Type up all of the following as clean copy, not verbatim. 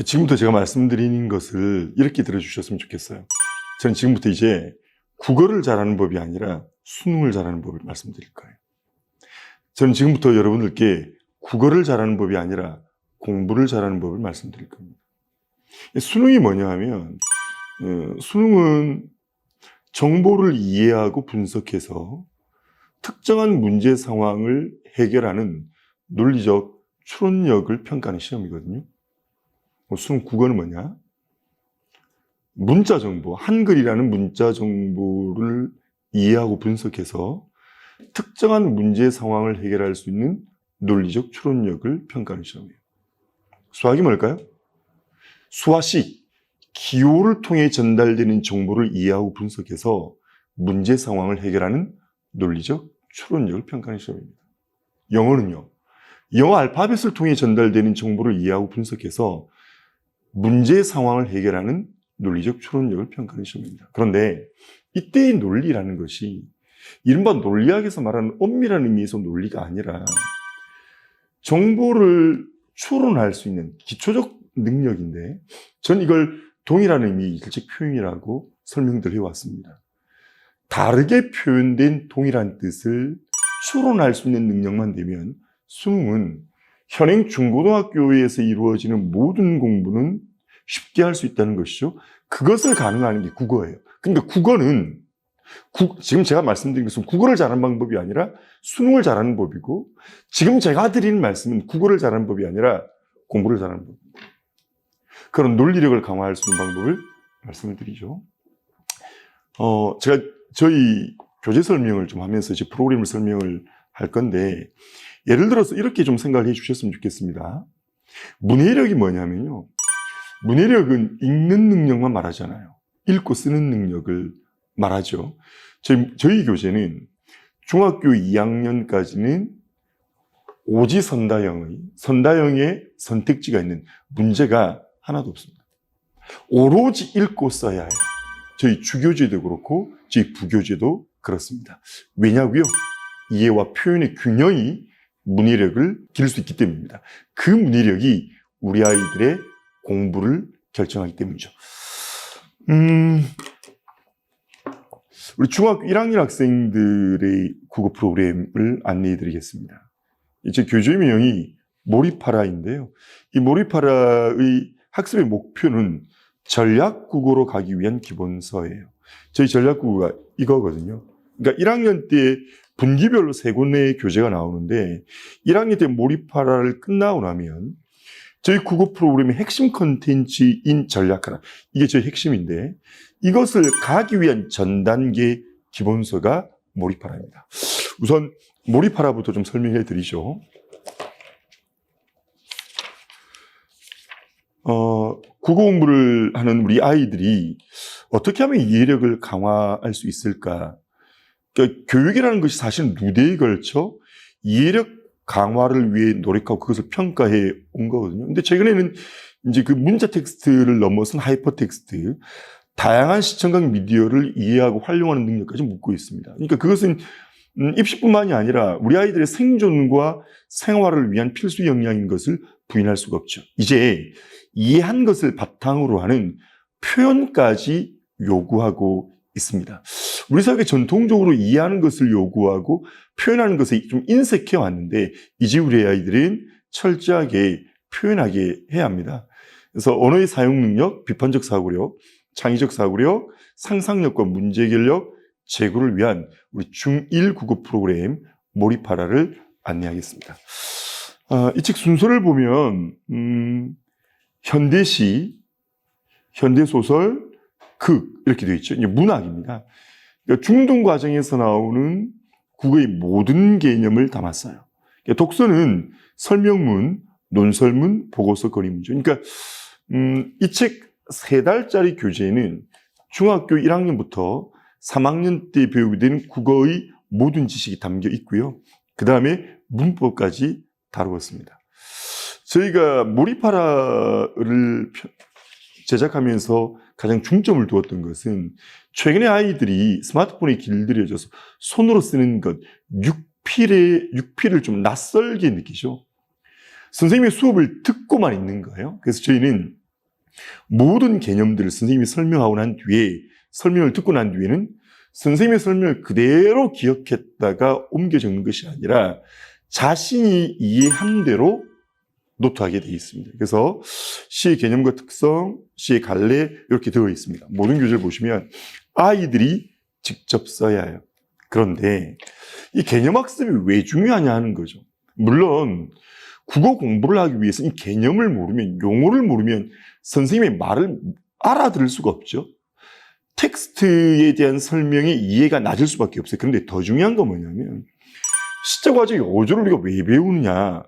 지금부터 제가 말씀드리는 것을 이렇게 들어주셨으면 좋겠어요. 저는 지금부터 이제 국어를 잘하는 법이 아니라 수능을 잘하는 법을 말씀드릴 거예요. 저는 지금부터 여러분들께 국어를 잘하는 법이 아니라 공부를 잘하는 법을 말씀드릴 겁니다. 수능이 뭐냐 하면 수능은 정보를 이해하고 분석해서 특정한 문제 상황을 해결하는 논리적 추론력을 평가하는 시험이거든요. 수능 국어는 뭐냐? 문자 정보, 한글이라는 문자 정보를 이해하고 분석해서 특정한 문제 상황을 해결할 수 있는 논리적 추론력을 평가하는 시험이에요. 수학이 뭘까요? 수화식, 기호를 통해 전달되는 정보를 이해하고 분석해서 문제 상황을 해결하는 논리적 추론력을 평가하는 시험입니다. 영어는요, 영어 알파벳을 통해 전달되는 정보를 이해하고 분석해서 문제 상황을 해결하는 논리적 추론력을 평가하는 시험입니다. 그런데 이때의 논리라는 것이 이른바 논리학에서 말하는 엄밀한 의미에서 논리가 아니라 정보를 추론할 수 있는 기초적 능력인데, 전 이걸 동일한 의미의 일적 표현이라고 설명을 해왔습니다. 다르게 표현된 동일한 뜻을 추론할 수 있는 능력만 되면 수능은 현행 중고등학교에서 이루어지는 모든 공부는 쉽게 할 수 있다는 것이죠. 그것을 가능하는 게 국어예요. 그러니까 국어는 지금 제가 말씀드린 것은 국어를 잘하는 방법이 아니라 수능을 잘하는 법이고, 지금 제가 드리는 말씀은 국어를 잘하는 법이 아니라 공부를 잘하는 법입니다. 그런 논리력을 강화할 수 있는 방법을 말씀을 드리죠. 제가 저희 교재 설명을 좀 하면서 이제 프로그램을 설명을 할 건데, 예를 들어서 이렇게 좀 생각해 주셨으면 좋겠습니다. 문해력이 뭐냐면요, 문해력은 읽는 능력만 말하잖아요. 읽고 쓰는 능력을 말하죠. 저희 교재는 중학교 2학년까지는 오지 선다형의 선택지가 있는 문제가 하나도 없습니다. 오로지 읽고 써야 해요. 저희 주교재도 그렇고 저희 부교재도 그렇습니다. 왜냐고요? 이해와 표현의 균형이 문해력을 기를 수 있기 때문입니다. 그 문해력이 우리 아이들의 공부를 결정하기 때문이죠. 우리 중학교 1학년 학생들의 국어 프로그램을 안내해 드리겠습니다. 제 교재명이 몰입하라인데요. 이 몰입하라의 학습의 목표는 전략국어로 가기 위한 기본서예요. 저희 전략국어가 이거거든요. 그러니까 1학년 때 분기별로 3권의 교재가 나오는데, 1학년 때 몰입하라를 끝나고 나면 저희 국어 프로그램의 핵심 컨텐츠인 전략하라, 이게 저희 핵심인데, 이것을 가기 위한 전 단계 기본서가 몰입하라입니다. 우선 몰입하라부터 좀 설명해 드리죠. 국어 공부를 하는 우리 아이들이 어떻게 하면 이해력을 강화할 수 있을까? 그러니까 교육이라는 것이 사실은 누대에 걸쳐 이해력 강화를 위해 노력하고 그것을 평가해 온 거거든요. 근데 최근에는 이제 그 문자 텍스트를 넘어선 하이퍼 텍스트, 다양한 시청각 미디어를 이해하고 활용하는 능력까지 묻고 있습니다. 그러니까 그것은 입시뿐만이 아니라 우리 아이들의 생존과 생활을 위한 필수 역량인 것을 부인할 수가 없죠. 이제 이해한 것을 바탕으로 하는 표현까지 요구하고 있습니다. 우리 사회가 전통적으로 이해하는 것을 요구하고 표현하는 것에 좀 인색해 왔는데, 이제 우리 아이들은 철저하게 표현하게 해야 합니다. 그래서 언어의 사용 능력, 비판적 사고력, 창의적 사고력, 상상력과 문제 해결력 제고를 위한 우리 중1 국어 프로그램 몰입하라를 안내하겠습니다. 이 책 순서를 보면 현대시, 현대소설, 극 이렇게 되어 있죠. 이제 문학입니다. 그러니까 중등 과정에서 나오는 국어의 모든 개념을 담았어요. 그러니까 독서는 설명문, 논설문, 보고서, 거리문제. 그러니까 이 책 3달짜리 교재에는 중학교 1학년부터 3학년 때 배우게 되는 국어의 모든 지식이 담겨 있고요. 그 다음에 문법까지 다루었습니다. 저희가 몰입하라를 제작하면서 가장 중점을 두었던 것은, 최근에 아이들이 스마트폰에 길들여져서 손으로 쓰는 것, 6필을 좀 낯설게 느끼죠. 선생님의 수업을 듣고만 있는 거예요. 그래서 저희는 모든 개념들을 선생님이 설명하고 난 뒤에, 설명을 듣고 난 뒤에는 선생님의 설명을 그대로 기억했다가 옮겨 적는 것이 아니라 자신이 이해한 대로 노트하게 되어 있습니다. 그래서 시의 개념과 특성, 시의 갈래 이렇게 되어 있습니다. 모든 교재를 보시면 아이들이 직접 써야 해요. 그런데 이 개념학습이 왜 중요하냐 하는 거죠. 물론 국어 공부를 하기 위해서 이 개념을 모르면, 용어를 모르면 선생님의 말을 알아들을 수가 없죠. 텍스트에 대한 설명의 이해가 낮을 수밖에 없어요. 그런데 더 중요한 건 뭐냐면 시적화적 요조를 우리가 왜 배우느냐.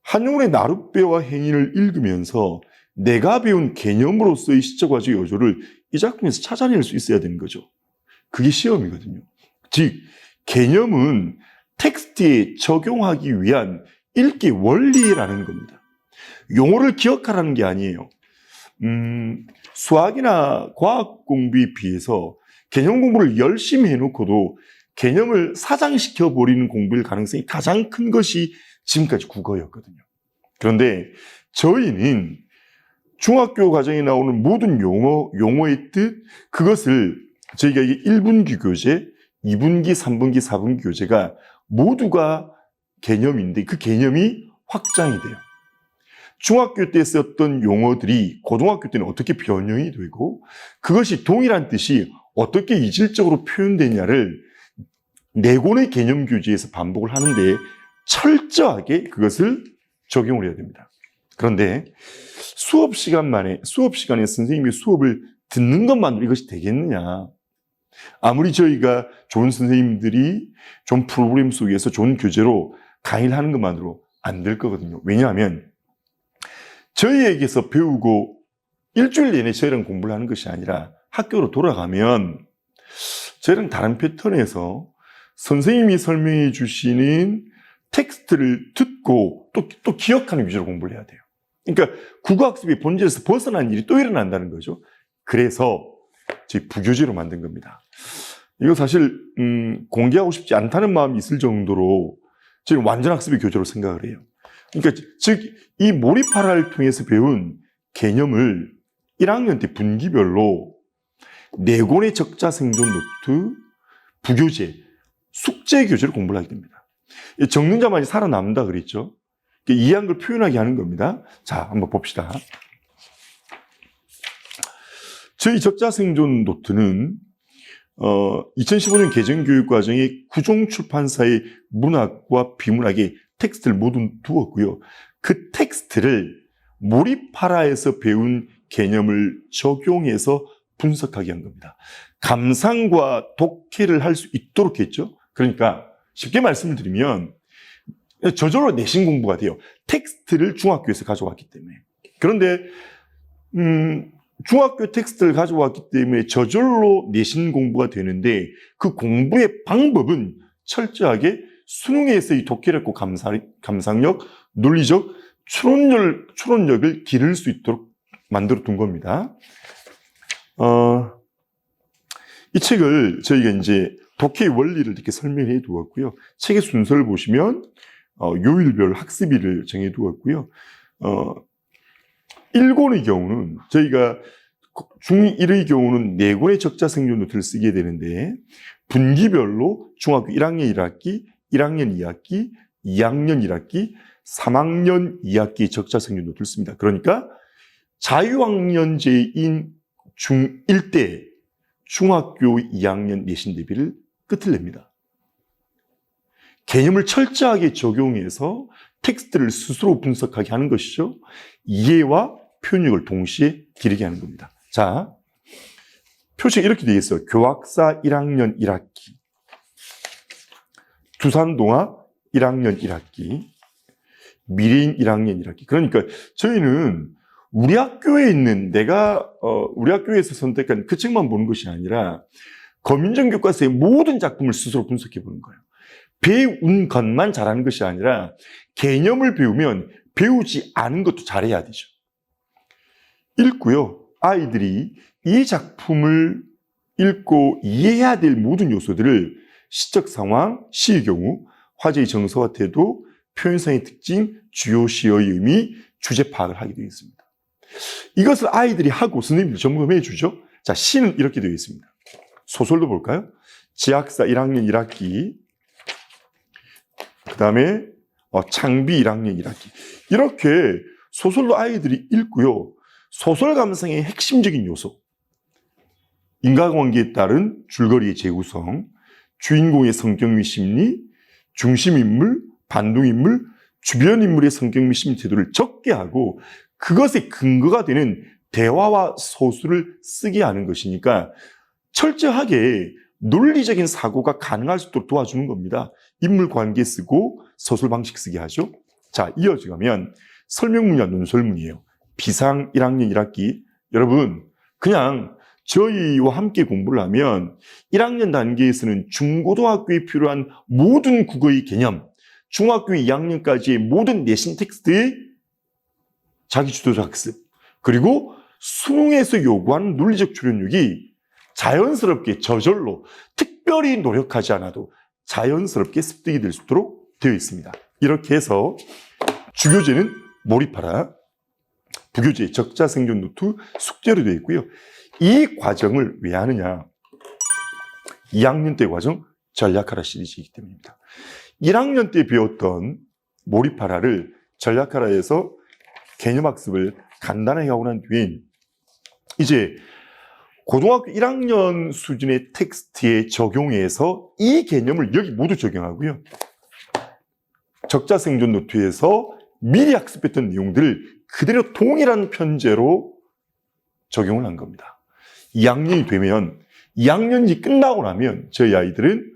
한용운의 나룻배와 행인을 읽으면서 내가 배운 개념으로서의 시적화적 요조를 이 작품에서 찾아낼 수 있어야 되는 거죠. 그게 시험이거든요. 즉 개념은 텍스트에 적용하기 위한 읽기 원리라는 겁니다. 용어를 기억하라는 게 아니에요. 수학이나 과학 공부에 비해서 개념 공부를 열심히 해놓고도 개념을 사장시켜버리는 공부일 가능성이 가장 큰 것이 지금까지 국어였거든요. 그런데 저희는 중학교 과정에 나오는 모든 용어의 뜻, 그것을 저희가 이게 1분기 교재, 2분기, 3분기, 4분기 교재가 모두가 개념인데 그 개념이 확장이 돼요. 중학교 때 썼던 용어들이 고등학교 때는 어떻게 변형이 되고 그것이 동일한 뜻이 어떻게 이질적으로 표현되냐를 4권의 개념 교재에서 반복을 하는데 철저하게 그것을 적용을 해야 됩니다. 그런데 수업 시간에 선생님이 수업을 듣는 것만으로 이것이 되겠느냐. 아무리 저희가 좋은 선생님들이 좋은 프로그램 속에서 좋은 교재로 강의를 하는 것만으로 안 될 거거든요. 왜냐하면 저희에게서 배우고 일주일 내내 저희랑 공부를 하는 것이 아니라 학교로 돌아가면 저희랑 다른 패턴에서 선생님이 설명해 주시는 텍스트를 듣고 또 기억하는 위주로 공부를 해야 돼요. 그러니까 국어학습의 본질에서 벗어난 일이 또 일어난다는 거죠. 그래서 저희 부교재로 만든 겁니다. 이거 사실 공개하고 싶지 않다는 마음이 있을 정도로 저희는 완전 학습의 교재로 생각을 해요. 그러니까 즉 이 몰입하라를 통해서 배운 개념을 1학년 때 분기별로 4권의 적자 생존 노트, 부교재, 숙제 교재로 공부를 하게 됩니다. 적는 자만이 살아남는다 그랬죠. 이해한 걸 표현하게 하는 겁니다. 자, 한번 봅시다. 저희 적자 생존 노트는 2015년 개정교육과정에 구종출판사의 문학과 비문학의 텍스트를 모두 두었고요. 그 텍스트를 몰입하라에서 배운 개념을 적용해서 분석하게 한 겁니다. 감상과 독해를 할 수 있도록 했죠. 그러니까 쉽게 말씀을 드리면 저절로 내신 공부가 돼요. 텍스트를 중학교에서 가져왔기 때문에. 그런데 중학교 텍스트를 가져왔기 때문에 저절로 내신 공부가 되는데 그 공부의 방법은 철저하게 수능에서의 독해력과 감상력, 논리적 추론력을 기를 수 있도록 만들어 둔 겁니다. 이 책을 저희가 이제 독해의 원리를 이렇게 설명해 두었고요. 책의 순서를 보시면 요일별 학습일을 정해 두었고요. 1권의 경우는 저희가 중1의 경우는 4권의 적자 생존 노트를 쓰게 되는데 분기별로 중학교 1학년 1학기, 1학년 2학기, 2학년 1학기, 3학년 2학기 적자 생존 노트를 씁니다. 그러니까 자유학년제인 중1 때 중학교 2학년 내신 대비를 끝을 냅니다. 개념을 철저하게 적용해서 텍스트를 스스로 분석하게 하는 것이죠. 이해와 표현력을 동시에 기르게 하는 겁니다. 자, 표시가 이렇게 되어 있어요. 교학사 1학년 1학기, 두산동화 1학년 1학기, 미래인 1학년 1학기. 그러니까 저희는 우리 학교에 있는 우리 학교에서 선택한 그 책만 보는 것이 아니라 거민정 교과서의 모든 작품을 스스로 분석해 보는 거예요. 배운 것만 잘하는 것이 아니라 개념을 배우면 배우지 않은 것도 잘해야 되죠. 읽고요. 아이들이 이 작품을 읽고 이해해야 될 모든 요소들을 시적 상황, 시의 경우, 화제의 정서와 태도, 표현상의 특징, 주요 시의 의미, 주제 파악을 하게 되어 있습니다. 이것을 아이들이 하고 선생님들이 점검해 주죠. 자, 시는 이렇게 되어 있습니다. 소설도 볼까요? 지학사 1학년 1학기, 그 다음에 창비 1학년 1학기. 이렇게 소설도 아이들이 읽고요. 소설 감상의 핵심적인 요소, 인과관계에 따른 줄거리의 재구성, 주인공의 성격 및 심리, 중심인물, 반동인물, 주변 인물의 성격 및 심리 태도를 적게 하고 그것의 근거가 되는 대화와 소수를 쓰게 하는 것이니까 철저하게 논리적인 사고가 가능할 수 있도록 도와주는 겁니다. 인물 관계 쓰고 서술 방식 쓰게 하죠. 자, 이어져 가면 설명문이와 논설문이에요. 비상 1학년 1학기. 여러분, 그냥 저희와 함께 공부를 하면 1학년 단계에서는 중고등학교에 필요한 모든 국어의 개념, 중학교 2학년까지의 모든 내신 텍스트의 자기주도적 학습, 그리고 수능에서 요구하는 논리적 추론력이 자연스럽게 저절로 특별히 노력하지 않아도 자연스럽게 습득이 될 수 있도록 되어 있습니다. 이렇게 해서 주교재는 몰입하라, 부교재 적자생존 노트 숙제로 되어 있고요. 이 과정을 왜 하느냐? 2학년 때 과정 전략하라 시리즈이기 때문입니다. 1학년 때 배웠던 몰입하라를 전략하라에서 개념학습을 간단하게 하고 난 뒤에 이제 고등학교 1학년 수준의 텍스트에 적용해서 이 개념을 여기 모두 적용하고요. 적자생존 노트에서 미리 학습했던 내용들을 그대로 동일한 편제로 적용을 한 겁니다. 2학년이 되면 2학년이 끝나고 나면 저희 아이들은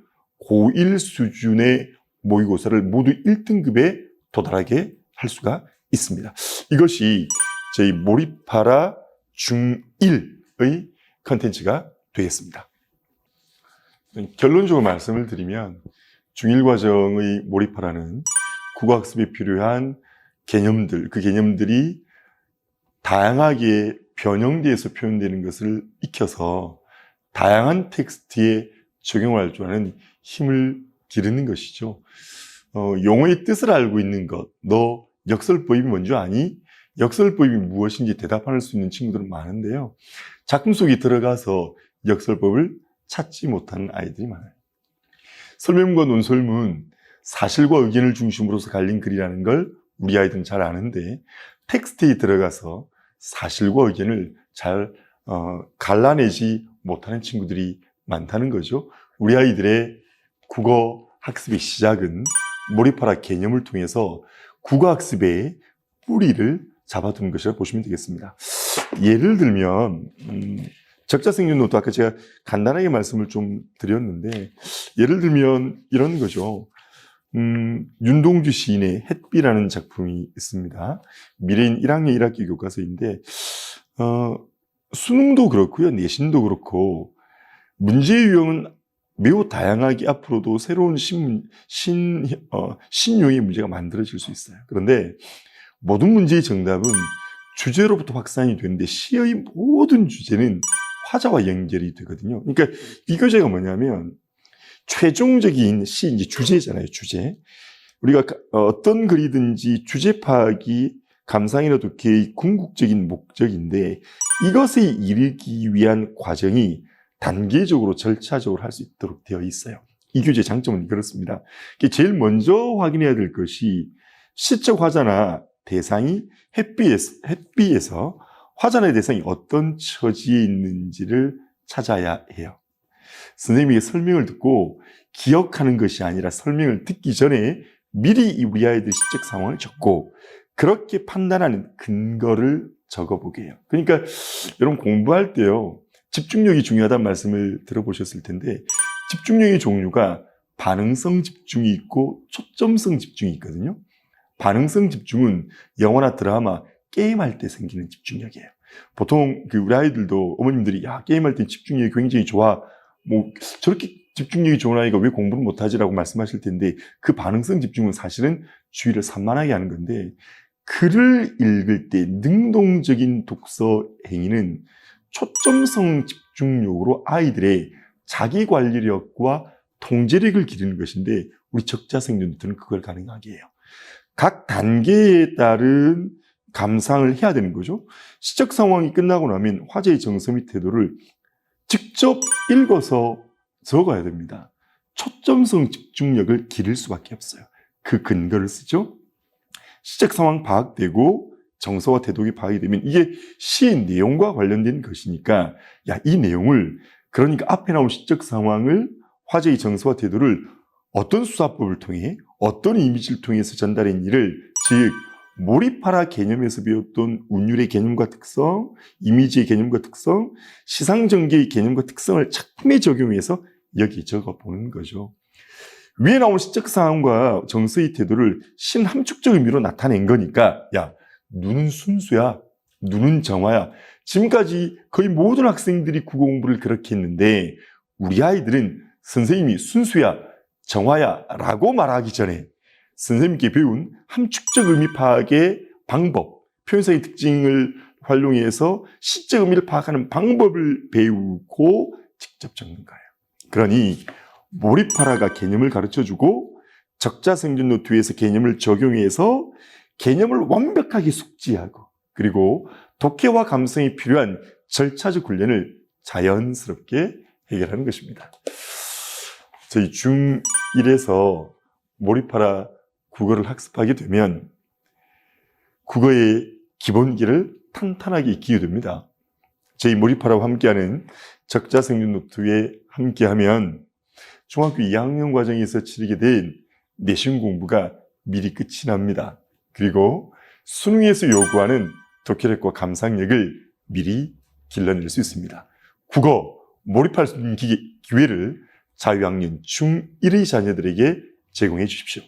고1 수준의 모의고사를 모두 1등급에 도달하게 할 수가 있습니다. 이것이 저희 몰입하라 중1의 컨텐츠가 되겠습니다. 결론적으로 말씀을 드리면 중1 과정의 몰입하라는 국어학습에 필요한 개념들, 그 개념들이 다양하게 변형돼서 표현되는 것을 익혀서 다양한 텍스트에 적용할 줄 아는 힘을 기르는 것이죠. 용어의 뜻을 알고 있는 것, 너 역설법이 뭔지 아니? 역설법이 무엇인지 대답할 수 있는 친구들은 많은데요. 작품 속에 들어가서 역설법을 찾지 못하는 아이들이 많아요. 설명문과 논설문, 사실과 의견을 중심으로서 갈린 글이라는 걸 우리 아이들은 잘 아는데 텍스트에 들어가서 사실과 의견을 잘 갈라내지 못하는 친구들이 많다는 거죠. 우리 아이들의 국어 학습의 시작은 몰입하라 개념을 통해서 국어 학습의 뿌리를 잡아두는 것이라 보시면 되겠습니다. 예를 들면 적자생존 노트 아까 제가 간단하게 말씀을 좀 드렸는데 예를 들면 이런 거죠. 윤동주 시인의 햇비라는 작품이 있습니다. 미래인 1학년 1학기 교과서인데 수능도 그렇고요, 내신도 그렇고 문제의 유형은 매우 다양하게 앞으로도 새로운 신용의 문제가 만들어질 수 있어요. 그런데 모든 문제의 정답은 주제로부터 확산이 되는데 시의 모든 주제는 화자와 연결이 되거든요. 그러니까 이 교재가 뭐냐면 최종적인 시, 이제 주제잖아요, 주제. 우리가 어떤 글이든지 주제 파악이 감상이나 독해의 궁극적인 목적인데 이것에 이르기 위한 과정이 단계적으로 절차적으로 할 수 있도록 되어 있어요. 이 교재의 장점은 그렇습니다. 제일 먼저 확인해야 될 것이 시적 화자나 대상이 햇비에서 화자나 대상이 어떤 처지에 있는지를 찾아야 해요. 선생님에게 설명을 듣고 기억하는 것이 아니라 설명을 듣기 전에 미리 우리 아이들 시적 상황을 적고 그렇게 판단하는 근거를 적어보게 해요. 그러니까 여러분 공부할 때요, 집중력이 중요하다는 말씀을 들어보셨을 텐데 집중력의 종류가 반응성 집중이 있고 초점성 집중이 있거든요. 반응성 집중은 영화나 드라마, 게임할 때 생기는 집중력이에요. 보통 우리 아이들도 어머님들이 야, 게임할 때 집중력이 굉장히 좋아, 뭐 저렇게 집중력이 좋은 아이가 왜 공부를 못하지라고 말씀하실 텐데 그 반응성 집중은 사실은 주의를 산만하게 하는 건데 글을 읽을 때 능동적인 독서 행위는 초점성 집중력으로 아이들의 자기관리력과 통제력을 기르는 것인데 우리 적자생존 노트는 그걸 가능하게 해요. 각 단계에 따른 감상을 해야 되는 거죠. 시적 상황이 끝나고 나면 화제의 정서 및 태도를 직접 읽어서 적어야 됩니다. 초점성 집중력을 기를 수밖에 없어요. 그 근거를 쓰죠. 시적 상황 파악되고 정서와 태도가 파악이 되면 이게 시의 내용과 관련된 것이니까 이 내용을 그러니까 앞에 나온 시적 상황을 화제의 정서와 태도를 어떤 수사법을 통해 어떤 이미지를 통해서 전달한 일을 즉 몰입하라 개념에서 배웠던 운율의 개념과 특성, 이미지의 개념과 특성, 시상전개의 개념과 특성을 작품에 적용해서 여기 적어보는 거죠. 위에 나온 시적 상황과 정서의 태도를 신함축적 의미로 나타낸 거니까 눈은 순수야, 눈은 정화야. 지금까지 거의 모든 학생들이 국어 공부를 그렇게 했는데 우리 아이들은 선생님이 순수야, 정화야 라고 말하기 전에 선생님께 배운 함축적 의미 파악의 방법, 표현상의 특징을 활용해서 시적 의미를 파악하는 방법을 배우고 직접 적는 거예요. 그러니 몰입하라가 개념을 가르쳐주고 적자생존 노트에서 개념을 적용해서 개념을 완벽하게 숙지하고 그리고 독해와 감성이 필요한 절차적 훈련을 자연스럽게 해결하는 것입니다. 저희 중1에서 몰입하라 국어를 학습하게 되면 국어의 기본기를 탄탄하게 익히게 됩니다. 저희 몰입하라와 함께하는 적자생존 노트에 함께하면 중학교 2학년 과정에서 치르게 된 내신 공부가 미리 끝이 납니다. 그리고 수능에서 요구하는 독해력과 감상력을 미리 길러낼 수 있습니다. 국어 몰입할 수 있는 기회를 자유학년 중1의 자녀들에게 제공해 주십시오.